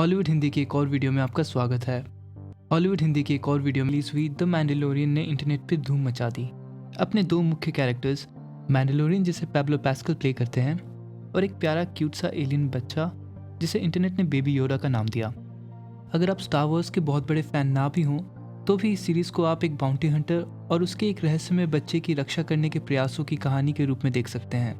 Hollywood Hindi की एक और वीडियो में आपका स्वागत है। हॉलीवुड हिंदी की एक और वीडियो में रिलीज हुई द मैंडलोरियन ने इंटरनेट पे धूम मचा दी। अपने दो मुख्य कैरेक्टर्स मैंडलोरियन जिसे पैब्लो पास्कल प्ले करते हैं और एक प्यारा क्यूट सा एलियन बच्चा जिसे इंटरनेट ने बेबी योदा का नाम दिया। अगर आप स्टार वॉर्स के बहुत बड़े फैन ना भी हों तो भी इस सीरीज़ को आप एक बाउंटी हंटर और उसके एक रहस्यमय बच्चे की रक्षा करने के प्रयासों की कहानी के रूप में देख सकते हैं।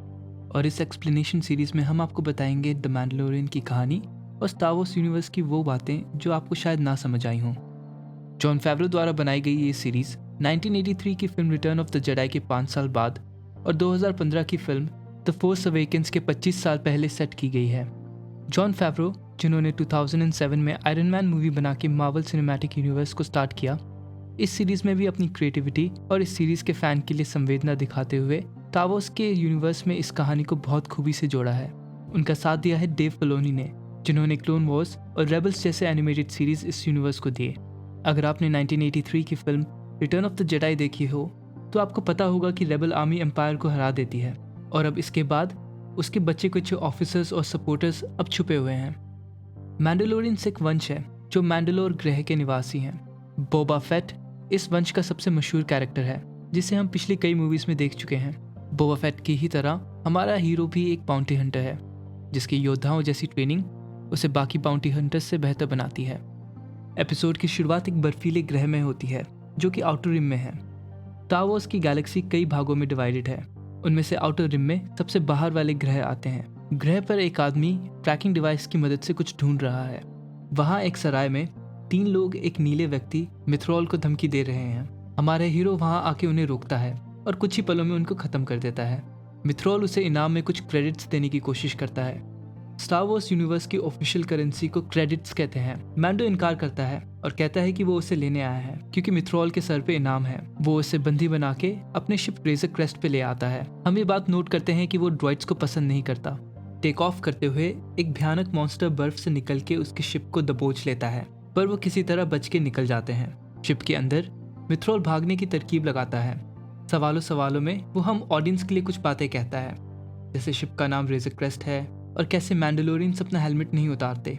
और इस एक्सप्लेनेशन सीरीज़ में हम आपको बताएंगे द मैंडलोरियन की कहानी और स्टार वॉर्स यूनिवर्स की वो बातें जो आपको शायद ना समझ आई हों। जॉन फेवरो द्वारा बनाई गई ये सीरीज़ 1983 की film written of the Jedi के 5 साल बाद और 2015 की फिल्म द फोर्स अवेकेंस के 25 साल पहले सेट की गई है। जॉन फेवरो, जिन्होंने 2007 में आयरन मैन मूवी बना के मार्वल सिनेमैटिक यूनिवर्स को स्टार्ट किया, इस सीरीज़ में भी अपनी क्रिएटिविटी और इस सीरीज़ के फ़ैन के लिए संवेदना दिखाते हुए स्टार वॉर्स के यूनिवर्स में इस कहानी को बहुत खूबी से जोड़ा है। उनका साथ दिया है डेव फिलोनी ने, जिन्होंने क्लोन वॉर्स और रेबल्स जैसे एनिमेटेड सीरीज इस यूनिवर्स को दिए। अगर आपने 1983 की film written of the Jedi देखी हो तो आपको पता होगा कि रेबल आर्मी एम्पायर को हरा देती है और अब इसके बाद उसके बच्चे कुछ ऑफिसर्स और सपोर्टर्स अब छुपे हुए हैं। मैंडलोरियंस एक वंश है जो मैंडलोर ग्रह के निवासी हैं। बोबा फेट इस वंश का सबसे मशहूर कैरेक्टर है जिसे हम पिछली कई मूवीज में देख चुके हैं। बोबा फेट की ही तरह हमारा हीरो भी एक बाउंटी हंटर है जिसकी योद्धाओं जैसी ट्रेनिंग उसे बाकी बाउंटी हंटर्स से बेहतर बनाती है। एपिसोड की शुरुआत एक बर्फीले ग्रह में होती है जो कि आउटर रिम में है। स्टार वॉर्स की गैलेक्सी कई भागों में डिवाइडेड है। उनमें से आउटर रिम में सबसे बाहर वाले ग्रह आते हैं। ग्रह पर एक आदमी ट्रैकिंग डिवाइस की मदद से कुछ ढूंढ रहा है। वहाँ एक सराय में 3 लोग एक नीले व्यक्ति मिथ्रॉल को धमकी दे रहे हैं। हमारा हीरो वहाँ आके उन्हें रोकता है और कुछ ही पलों में उनको खत्म कर देता है। मिथ्रॉल उसे इनाम में कुछ क्रेडिट्स देने की कोशिश करता है। स्टार वॉर्स यूनिवर्स की ऑफिशियल करेंसी को क्रेडिट्स कहते हैं। मैंडो इनकार करता है और कहता है कि वो उसे लेने आया है क्योंकि मिथ्रॉल के सर पे इनाम है। वो उसे बंदी बना के अपने शिप रेजर क्रेस्ट पे ले आता है। हम ये बात नोट करते हैं कि वो ड्रॉइड्स को पसंद नहीं करता। टेक ऑफ करते हुए एक भयानक मॉन्स्टर बर्फ से निकल के उसकी शिप को दबोच लेता है, पर वो किसी तरह बच के निकल जाते हैं। शिप के अंदर मिथ्रॉल भागने की तरकीब लगाता है। सवालों में वो हम ऑडियंस के लिए कुछ बातें कहता है, जैसे शिप का नाम रेजर क्रेस्ट है और कैसे मैंडलोरियंस अपना हेलमेट नहीं उतारते।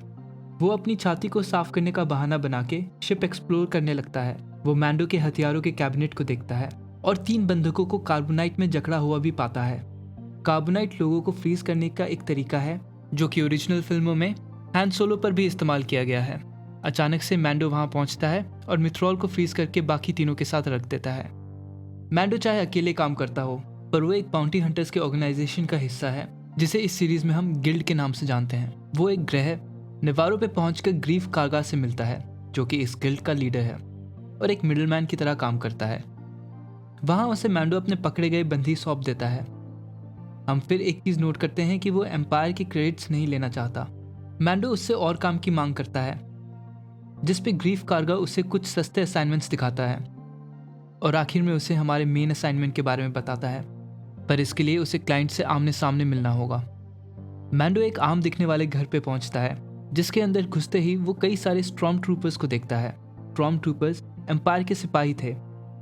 वो अपनी छाती को साफ करने का बहाना बना के शिप एक्सप्लोर करने लगता है। वो मैंडो के हथियारों के कैबिनेट को देखता है और 3 बंधकों को कार्बोनाइट में जकड़ा हुआ भी पाता है। कार्बोनाइट लोगों को फ्रीज करने का एक तरीका है जो कि ओरिजिनल फिल्मों में हैन सोलो पर भी इस्तेमाल किया गया है। अचानक से मैंडो वहां पहुंचता है और मिथ्रॉल को फ्रीज करके बाकी तीनों के साथ रख देता है। मैंडो चाहे अकेले काम करता हो, पर वो एक बाउंटी हंटर्स के ऑर्गेनाइजेशन का हिस्सा है जिसे इस सीरीज में हम गिल्ड के नाम से जानते हैं। वो एक ग्रह नेवारो पे पहुंचकर ग्रीफ कार्गा से मिलता है जो कि इस गिल्ड का लीडर है और एक मिडलमैन की तरह काम करता है। वहां उसे मैंडो अपने पकड़े गए बंदी सौंप देता है। हम फिर एक चीज नोट करते हैं कि वो एम्पायर की क्रेडिट्स नहीं लेना चाहता। मैंडो उससे और काम की मांग करता है जिसपे ग्रीफ कार्गा उसे कुछ सस्ते असाइनमेंट्स दिखाता है और आखिर में उसे हमारे मेन असाइनमेंट के बारे में बताता है, पर इसके लिए उसे क्लाइंट से आमने सामने मिलना होगा। मैंडो एक आम दिखने वाले घर पे पहुंचता है जिसके अंदर घुसते ही वो कई सारे स्ट्रॉम ट्रूपर्स को देखता है। स्ट्रॉम ट्रूपर्स एम्पायर के सिपाही थे।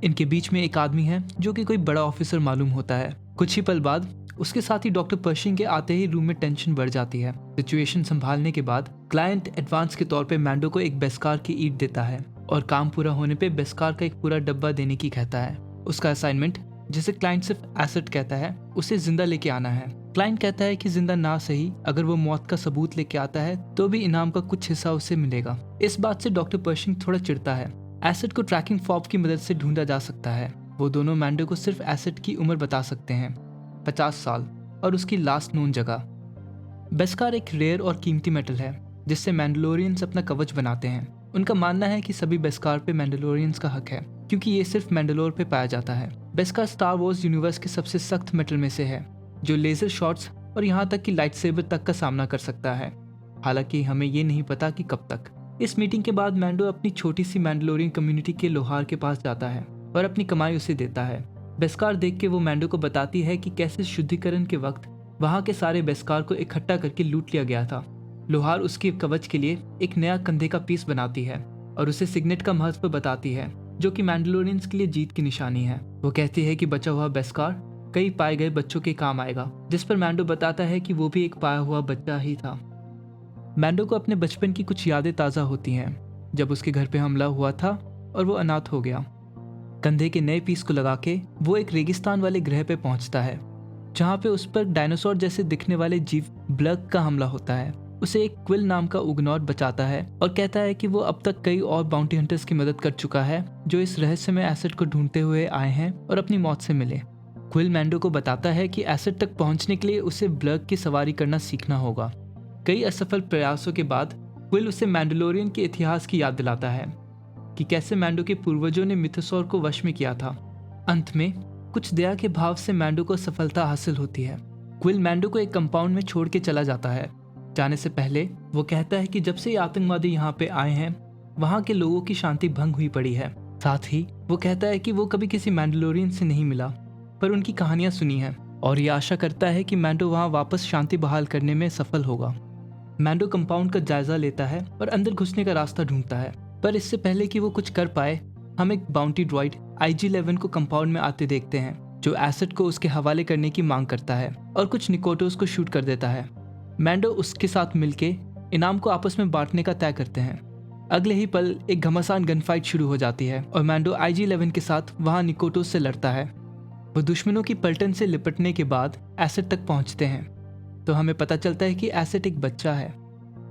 इनके बीच में एक आदमी है जो कि कोई बड़ा ऑफिसर मालूम होता है। कुछ ही पल बाद उसके साथ ही डॉक्टर पर्शिंग के आते ही रूम में टेंशन बढ़ जाती है। सिचुएशन संभालने के बाद क्लाइंट एडवांस के तौर पे मैंडो को एक बेस्कार की ईंट देता है और काम पूरा होने पे बेस्कार का एक पूरा डब्बा देने की कहता है। उसका असाइनमेंट, जिसे क्लाइंट सिर्फ एसेट कहता है, उसे जिंदा लेके आना है। क्लाइंट कहता है कि जिंदा ना सही, अगर वो मौत का सबूत लेके आता है तो भी इनाम का कुछ हिस्सा उसे मिलेगा। इस बात से डॉक्टर पर्शिंग थोड़ा चिढ़ता है। एसेट को ट्रैकिंग फॉब की मदद से ढूंढा जा सकता है। वो दोनों मैंडो को सिर्फ एसेट की उम्र बता सकते हैं, 50 साल, और उसकी लास्ट नोन जगह। बेस्कार एक रेयर और कीमती मेटल है जिससे मैंडलोरियंस अपना कवच बनाते हैं। उनका मानना है कि सभी बेस्कार पे मैंडलोरियंस का हक है क्योंकि ये सिर्फ मैंडलोर पे पाया जाता है। बेस्कार स्टार वॉर्स यूनिवर्स के सबसे सख्त मेटल में से है जो लेजर शॉट्स और यहाँ तक कि लाइट सेबर तक का सामना कर सकता है। हालांकि हमें ये नहीं पता कि कब तक। इस मीटिंग के बाद मैंडो अपनी छोटी सी मैंडलोरियन कम्युनिटी के लोहार के पास जाता है और अपनी कमाई उसे देता है। बेस्कार देख के वो मैंडो को बताती है कि कैसे शुद्धिकरण के वक्त वहाँ के सारे बेस्कार को इकट्ठा करके लूट लिया गया था। लोहार उसके कवच के लिए एक नया कंधे का पीस बनाती है और उसे सिग्नेट का महत्व बताती है जो कि मैंडलोरियंस के लिए जीत की निशानी है। वो कहती है कि बचा हुआ बेस्कार कई पाए गए बच्चों के काम आएगा, जिस पर मैंडो बताता है कि वो भी एक पाया हुआ बच्चा ही था। मैंडो को अपने बचपन की कुछ यादें ताज़ा होती हैं जब उसके घर पे हमला हुआ था और वो अनाथ हो गया। कंधे के नए पीस को लगा के वो एक रेगिस्तान वाले ग्रह पे पहुंचता है जहाँ पे उस पर डायनासोर जैसे दिखने वाले जीव ब्लग का हमला होता है। उसे एक क्विल नाम का उगनॉट बचाता है और कहता है कि वो अब तक कई और बाउंटी हंटर्स की मदद कर चुका है जो इस रहस्यमय एसिड को ढूंढते हुए आए हैं और अपनी मौत से मिले। क्विल मैंडो को बताता है कि एसिड तक पहुंचने के लिए उसे ब्लग की सवारी करना सीखना होगा। कई असफल प्रयासों के बाद क्विल उसे मैंडलोरियन के इतिहास की याद दिलाता है कि कैसे मैंडो के पूर्वजों ने मिथोसॉर को वश में किया था। अंत में कुछ दया के भाव से मैंडो को सफलता हासिल होती है। क्विल मैंडो को एक कंपाउंड में छोड़ के चला जाता है। जाने से पहले वो कहता है कि जब से ये आतंकवादी यहाँ पे आए हैं वहाँ के लोगों की शांति भंग हुई पड़ी है। साथ ही वो कहता है कि वो कभी किसी मैंडलोरियन से नहीं मिला पर उनकी कहानियां सुनी हैं और ये आशा करता है कि मैंडो वहाँ वापस शांति बहाल करने में सफल होगा। मैंडो कंपाउंड का जायजा लेता है और अंदर घुसने का रास्ता ढूंढता है, पर इससे पहले कि वो कुछ कर पाए हम एक बाउंटी ड्रॉइड IG-11 को कंपाउंड में आते देखते हैं जो एसिड को उसके हवाले करने की मांग करता है और कुछ निकोटोस को शूट कर देता है। मैंडो उसके साथ मिलके इनाम को आपस में बांटने का तय करते हैं। अगले ही पल एक घमासान गन फाइट शुरू हो जाती है और मैंडो IG-11 के साथ वहाँ निकोटोस से लड़ता है। वो दुश्मनों की पलटन से लिपटने के बाद एसिड तक पहुँचते हैं तो हमें पता चलता है कि एसिड एक बच्चा है।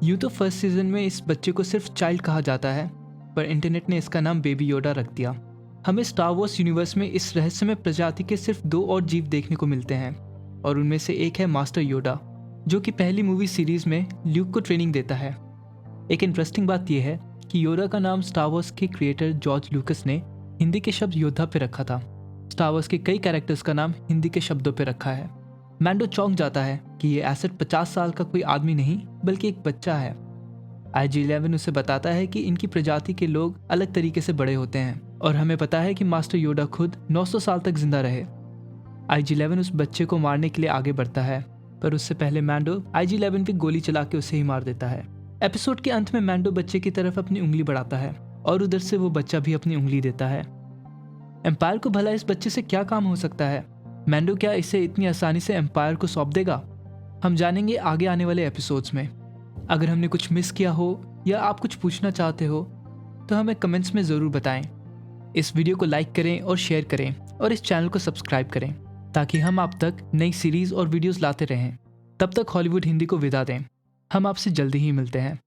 यूँ तो फर्स्ट सीजन में इस बच्चे को सिर्फ चाइल्ड कहा जाता है पर इंटरनेट ने इसका नाम बेबी योडा रख दिया। हमें स्टार वॉर्स यूनिवर्स में इस रहस्यमय प्रजाति के सिर्फ 2 और जीव देखने को मिलते हैं और उनमें से एक है मास्टर योडा जो कि पहली मूवी सीरीज में ल्यूक को ट्रेनिंग देता है। एक इंटरेस्टिंग बात यह है कि योडा का नाम स्टार वॉर्स के क्रिएटर जॉर्ज लूकस ने हिंदी के शब्द योद्धा पे रखा था। स्टार वॉर्स के कई कैरेक्टर्स का नाम हिंदी के शब्दों पे रखा है। मैंडो चौंक जाता है कि ये एसिड 50 साल का कोई आदमी नहीं बल्कि एक बच्चा है। IG-11 उसे बताता है कि इनकी प्रजाति के लोग अलग तरीके से बड़े होते हैं और हमें पता है कि मास्टर योडा खुद 900 साल तक जिंदा रहे। IG-11 उस बच्चे को मारने के लिए आगे बढ़ता है पर उससे पहले मैंडो IG-11 पे गोली चला के उसे ही मार देता है। एपिसोड के अंत में मैंडो बच्चे की तरफ अपनी उंगली बढ़ाता है और उधर से वो बच्चा भी अपनी उंगली देता है। एम्पायर को भला इस बच्चे से क्या काम हो सकता है? मैंडो क्या इसे इतनी आसानी से एम्पायर को सौंप देगा? हम जानेंगे आगे आने वाले एपिसोड्स में। अगर हमने कुछ मिस किया हो या आप कुछ पूछना चाहते हो तो हमें कमेंट्स में ज़रूर बताएं। इस वीडियो को लाइक करें और शेयर करें और इस चैनल को सब्सक्राइब करें ताकि हम आप तक नई सीरीज़ और वीडियोस लाते रहें। तब तक हॉलीवुड हिंदी को विदा दें। हम आपसे जल्दी ही मिलते हैं।